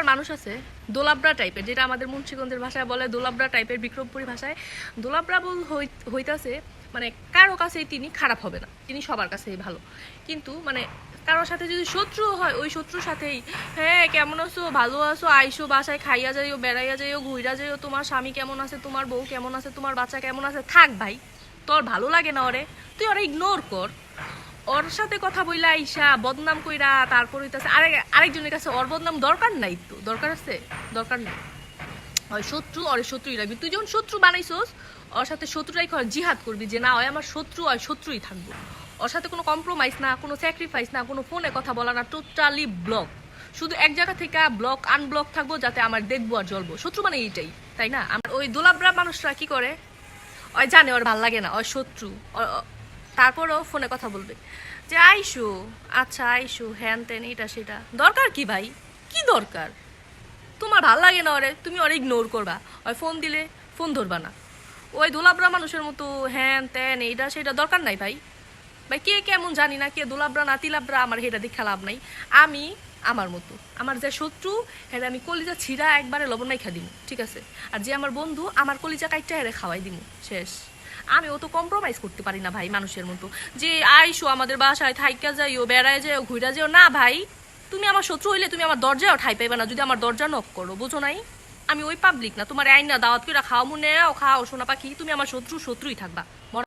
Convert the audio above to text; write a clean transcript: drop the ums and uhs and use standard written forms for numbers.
প্রকার মানুষ আছে দোলাবরা টাইপের, যেটা আমাদের মুন্সিগঞ্জের ভাষায় বলে দোলাবরা টাইপের, বিক্রমপুরী ভাষায় দোলাবরা হইতাছে মানে কারো কাছেই তিনি খারাপ হবে না, তিনি সবার কাছেই ভালো। কিন্তু মানে কারোর সাথে যদি শত্রু হয়, ওই শত্রুর সাথেই হ্যাঁ কেমন আছো, ভালো আছো, আইসো বাসায়, খাইয়া যাইও, বেড়াইয়া যাইও, ঘুইরা যাইও, তোমার স্বামী কেমন আছে, তোমার বউ কেমন আছে, তোমার বাচ্চা কেমন আছে, থাক ভাই, তোর ভালো লাগে না ওরে, তুই ওরা ইগনোর কর। ওর সাথে কথা বইলা আইসা বদনাম কইরা তারপর হইতাছে আরেকজনের কাছে ওর বদনাম দরকার নাই, তো দরকার আছে? দরকার নাই। ওই শত্রু ওর শত্রুই রাখবি, তুই যখন শত্রু বানাইছস ওর সাথে শত্রুরাই জিহাদ করবি, যে না ওই আমার শত্রু, ওই শত্রুই থাকবো। ওর সাথে কোনো কম্প্রোমাইজ না, কোনো স্যাক্রিফাইস না, কোনো ফোনে কথা বলা না, টোটালি ব্লক। শুধু এক জায়গা থেকে ব্লক আনব্লক থাকবো, যাতে আমার দেখবো আর জ্বলবো। শত্রু মানে এইটাই, তাই না? আমার ওই দোলাবরা মানুষরা কি করে, ওই জানে ওর ভাল লাগে না, ওর শত্রু, তারপরও ফোনে কথা বলবে যে আইসো, আচ্ছা আইসো, হ্যান তেন, এটা সেটা। দরকার কি ভাই? কি দরকার? তোমার ভাল লাগে না ওরে, তুমি ওরে ইগনোর করবা, ওই ফোন দিলে ফোন ধরবা না। ওই দোলাবরা মানুষের মতো হ্যান তেন এইটা সেটা দরকার নাই ভাই। ভাই কে কেমন জানি না, কে দোলাবরা না তিলাবরা, আমার হেটা দেখা লাভ নাই। আমি আমার মতো, আমার যে শত্রু হেরে আমি কলিজা ছিঁড়া একবারে লবণ নাই খা দিমু, ঠিক আছে? আর যে আমার বন্ধু, আমার কলিজা কাইটটা হেরে খাওয়াই দিমু, শেষ। আমি ও তো কম্প্রোমাইজ করতে পারি না ভাই মানুষের মতো, যে আইসো আমাদের বাসায়, থাইকা যাইও, বেড়ায় যাইও, ঘুরা যাইও। না ভাই, তুমি আমার শত্রু হইলে তুমি আমার দরজাও ঠাই পাইবে না যদি আমার দরজা নক করো, বুঝো নাই? আমি ওই পাবলিক না, তোমার আইন না দাওয়াত করে খাও, মনে খাও সোনা পাখি, তুমি আমার শত্রুই থাকবা।